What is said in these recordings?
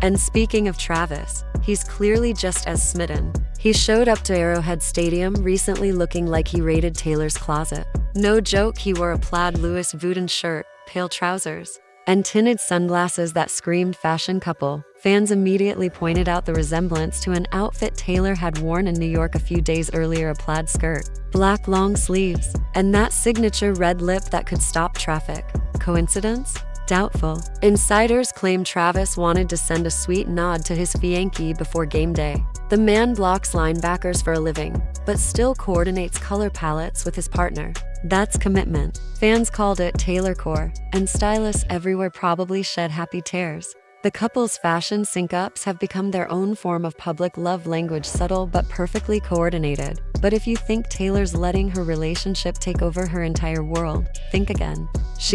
And speaking of Travis, he's clearly just as smitten. He showed up to Arrowhead Stadium recently looking like he raided Taylor's closet. No joke, he wore a plaid Louis Vuitton shirt, pale trousers, and tinted sunglasses that screamed fashion couple. Fans immediately pointed out the resemblance to an outfit Taylor had worn in New York a few days earlier, a plaid skirt, black long sleeves, and that signature red lip that could stop traffic. Coincidence? Doubtful. Insiders claim Travis wanted to send a sweet nod to his fiancée before game day. The man blocks linebackers for a living, but still coordinates color palettes with his partner. That's commitment. Fans called it Taylorcore, and stylists everywhere probably shed happy tears. The couple's fashion sync-ups have become their own form of public love language, subtle but perfectly coordinated. But if you think Taylor's letting her relationship take over her entire world, think again.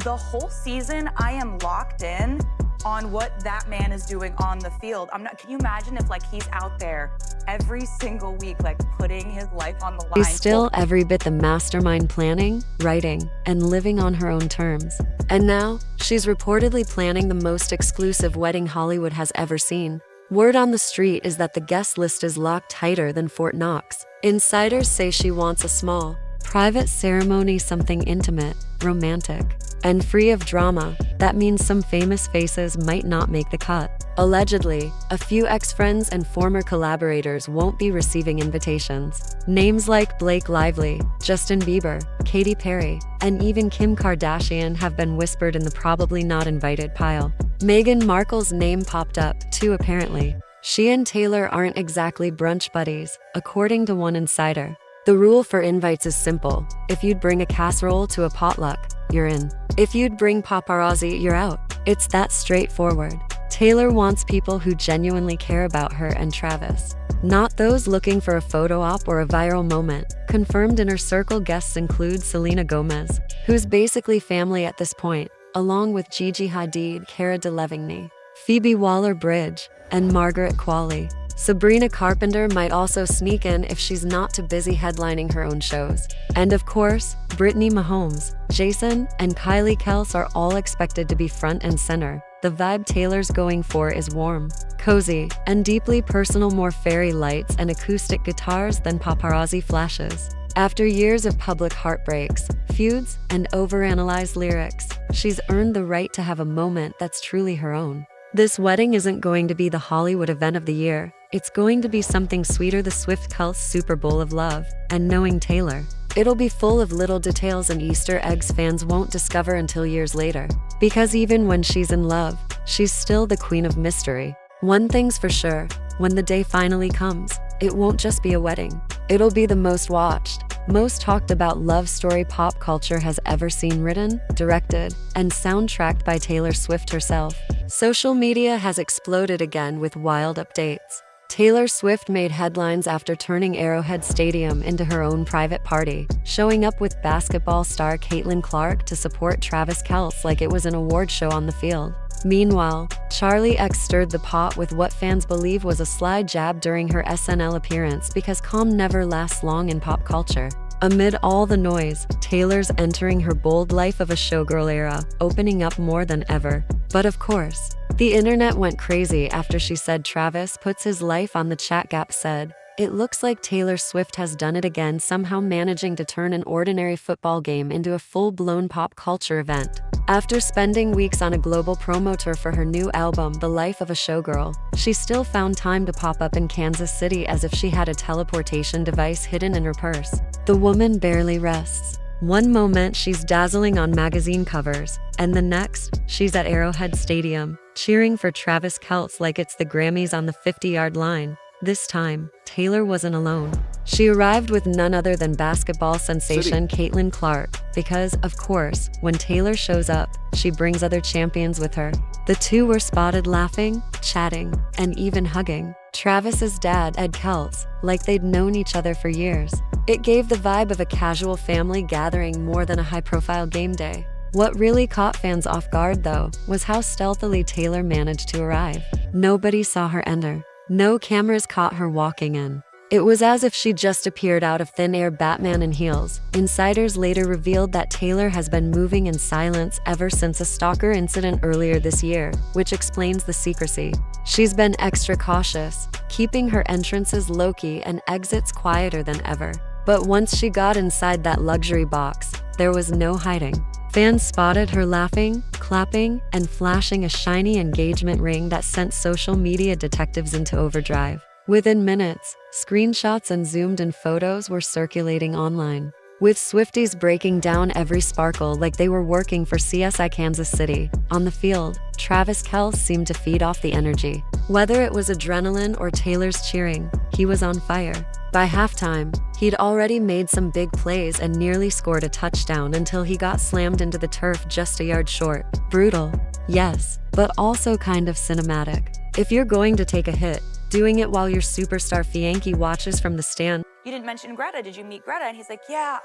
The whole season, I am locked in on what that man is doing on the field. Can you imagine if he's out there every single week, putting his life on the line? She's still every bit the mastermind, planning, writing, and living on her own terms. And now, she's reportedly planning the most exclusive wedding Hollywood has ever seen. Word on the street is that the guest list is locked tighter than Fort Knox. Insiders say she wants a small, private ceremony, something intimate, romantic, and free of drama. That means some famous faces might not make the cut. Allegedly, a few ex-friends and former collaborators won't be receiving invitations. Names like Blake Lively, Justin Bieber, Katy Perry, and even Kim Kardashian have been whispered in the probably not invited pile. Meghan Markle's name popped up, too, apparently. She and Taylor aren't exactly brunch buddies, according to one insider. The rule for invites is simple. If you'd bring a casserole to a potluck, you're in. If you'd bring paparazzi, you're out. It's that straightforward. Taylor wants people who genuinely care about her and Travis, not those looking for a photo op or a viral moment. Confirmed inner circle guests include Selena Gomez, who's basically family at this point, along with Gigi Hadid, Cara Delevingne, Phoebe Waller-Bridge, and Margaret Qualley. Sabrina Carpenter might also sneak in if she's not too busy headlining her own shows. And of course, Brittany Mahomes, Jason, and Kylie Kelce are all expected to be front and center. The vibe Taylor's going for is warm, cozy, and deeply personal, more fairy lights and acoustic guitars than paparazzi flashes. After years of public heartbreaks, feuds, and overanalyzed lyrics, she's earned the right to have a moment that's truly her own. This wedding isn't going to be the Hollywood event of the year. It's going to be something sweeter, the Swift-Kelce Super Bowl of love. And knowing Taylor, it'll be full of little details and Easter eggs fans won't discover until years later. Because even when she's in love, she's still the queen of mystery. One thing's for sure, when the day finally comes, it won't just be a wedding. It'll be the most watched, most talked about love story pop culture has ever seen, written, directed, and soundtracked by Taylor Swift herself. Social media has exploded again with wild updates. Taylor Swift made headlines after turning Arrowhead Stadium into her own private party, showing up with basketball star Caitlin Clark to support Travis Kelce like it was an award show on the field. Meanwhile, Charli X stirred the pot with what fans believe was a sly jab during her SNL appearance, because calm never lasts long in pop culture. Amid all the noise, Taylor's entering her bold life of a showgirl era, opening up more than ever. But of course, the internet went crazy after she said Travis puts his life on the chat. Gap said, "It looks like Taylor Swift has done it again, somehow managing to turn an ordinary football game into a full-blown pop culture event." After spending weeks on a global promo tour for her new album, The Life of a Showgirl, she still found time to pop up in Kansas City as if she had a teleportation device hidden in her purse. The woman barely rests. One moment she's dazzling on magazine covers, and the next, she's at Arrowhead Stadium, cheering for Travis Kelce like it's the Grammys on the 50-yard line. This time, Taylor wasn't alone. She arrived with none other than basketball sensation Caitlin Clark, because, of course, when Taylor shows up, she brings other champions with her. The two were spotted laughing, chatting, and even hugging. Travis's dad, Ed Kelce, like they'd known each other for years. It gave the vibe of a casual family gathering more than a high-profile game day. What really caught fans off guard, though, was how stealthily Taylor managed to arrive. Nobody saw her enter. No cameras caught her walking in. It was as if she just appeared out of thin air, Batman in heels. Insiders later revealed that Taylor has been moving in silence ever since a stalker incident earlier this year, which explains the secrecy. She's been extra cautious, keeping her entrances low-key and exits quieter than ever. But once she got inside that luxury box, there was no hiding. Fans spotted her laughing, clapping, and flashing a shiny engagement ring that sent social media detectives into overdrive. Within minutes, screenshots and zoomed-in photos were circulating online, with Swifties breaking down every sparkle like they were working for CSI Kansas City. On the field, Travis Kelce seemed to feed off the energy. Whether it was adrenaline or Taylor's cheering, he was on fire. By halftime, he'd already made some big plays and nearly scored a touchdown until he got slammed into the turf just a yard short. Brutal, yes, but also kind of cinematic. If you're going to take a hit, doing it while your superstar Fianchi watches from the stand. You didn't mention Greta. Did you meet Greta? And he's like, yeah,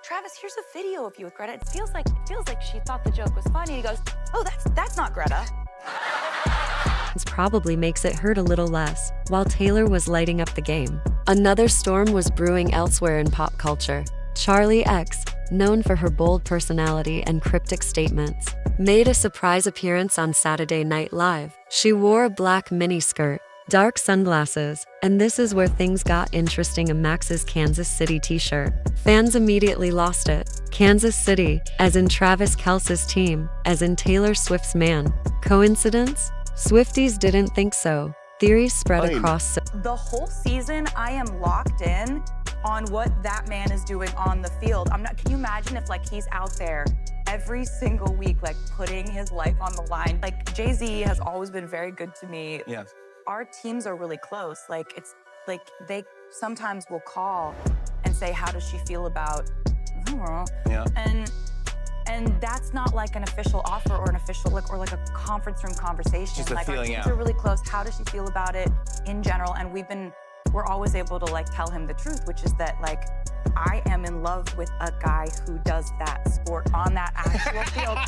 Travis, here's a video of you with Greta. It feels like she thought the joke was funny. He goes, oh, that's not Greta. This probably makes it hurt a little less, while Taylor was lighting up the game. Another storm was brewing elsewhere in pop culture. Charli X, known for her bold personality and cryptic statements, made a surprise appearance on Saturday Night Live. She wore a black miniskirt, dark sunglasses, and this is where things got interesting: a Max's Kansas City t-shirt. Fans immediately lost it. Kansas City, as in Travis Kelce's team, as in Taylor Swift's man. Coincidence? Swifties didn't think so. Theories spread across. The whole season, I am locked in on what that man is doing on the field. Can you imagine if he's out there every single week, putting his life on the line? Jay-Z has always been very good to me. Yes. Our teams are really close. They sometimes will call and say, how does she feel about, Yeah. And that's not an official offer or an official or a conference room conversation. Just a feeling, our teams are really close. How does she feel about it in general? And we're always able to tell him the truth, which is that I am in love with a guy who does that sport on that actual field.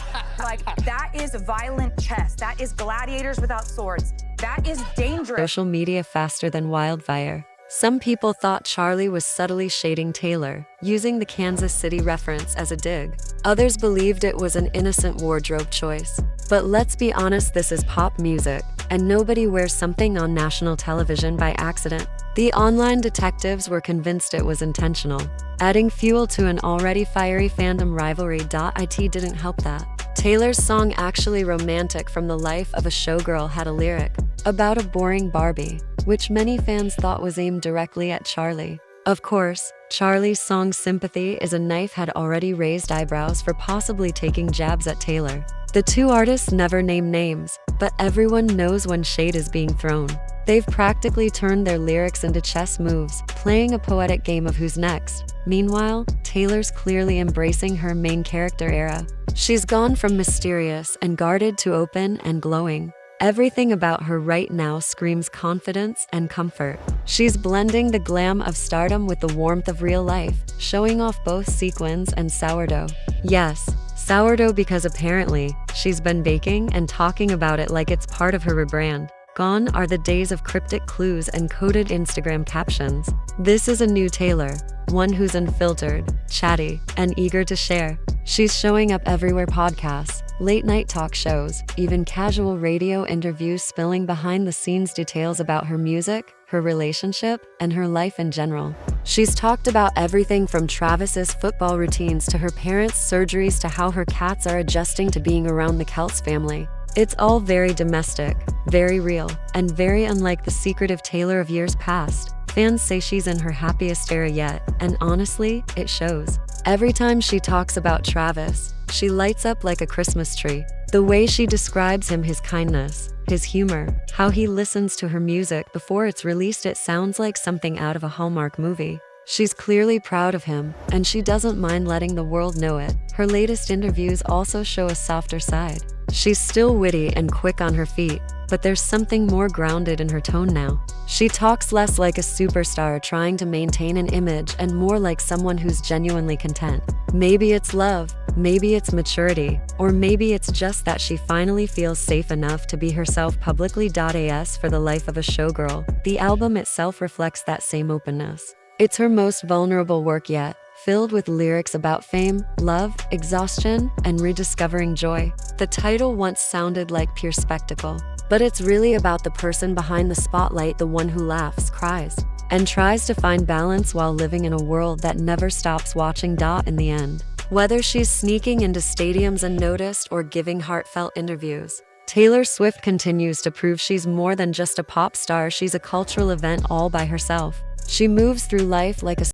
That is violent chess. That is gladiators without swords. That is dangerous. Social media faster than wildfire. Some people thought Charli was subtly shading Taylor, using the Kansas City reference as a dig. Others believed it was an innocent wardrobe choice. But let's be honest, this is pop music, and nobody wears something on national television by accident. The online detectives were convinced it was intentional. Adding fuel to an already fiery fandom rivalry. It didn't help that. Taylor's song Actually Romantic from the Life of a Showgirl had a lyric about a boring Barbie, which many fans thought was aimed directly at Charli. Of course, Charli's song Sympathy is a knife had already raised eyebrows for possibly taking jabs at Taylor. The two artists never name names, but everyone knows when shade is being thrown. They've practically turned their lyrics into chess moves, playing a poetic game of who's next. Meanwhile, Taylor's clearly embracing her main character era. She's gone from mysterious and guarded to open and glowing. Everything about her right now screams confidence and comfort. She's blending the glam of stardom with the warmth of real life, showing off both sequins and sourdough. Yes, sourdough, because apparently, she's been baking and talking about it like it's part of her rebrand. Gone are the days of cryptic clues and coded Instagram captions. This is a new Taylor, one who's unfiltered, chatty, and eager to share. She's showing up everywhere: podcasts, late-night talk shows, even casual radio interviews, spilling behind-the-scenes details about her music, her relationship, and her life in general. She's talked about everything from Travis's football routines to her parents' surgeries to how her cats are adjusting to being around the Kelce family. It's all very domestic, very real, and very unlike the secretive Taylor of years past. Fans say she's in her happiest era yet, and honestly, it shows. Every time she talks about Travis, she lights up like a Christmas tree. The way she describes him, his kindness, his humor, how he listens to her music before it's released, it sounds like something out of a Hallmark movie. She's clearly proud of him, and she doesn't mind letting the world know it. Her latest interviews also show a softer side. She's still witty and quick on her feet, but there's something more grounded in her tone now. She talks less like a superstar trying to maintain an image and more like someone who's genuinely content. Maybe it's love, Maybe it's maturity, or maybe it's just that she finally feels safe enough to be herself publicly. As for the life of a showgirl, the album itself reflects that same openness. It's her most vulnerable work yet, filled with lyrics about fame, love, exhaustion, and rediscovering joy. The title once sounded like pure spectacle, but it's really about the person behind the spotlight, the one who laughs, cries, and tries to find balance while living in a world that never stops watching. In the end, whether she's sneaking into stadiums unnoticed or giving heartfelt interviews, Taylor Swift continues to prove she's more than just a pop star. She's a cultural event all by herself. She moves through life like a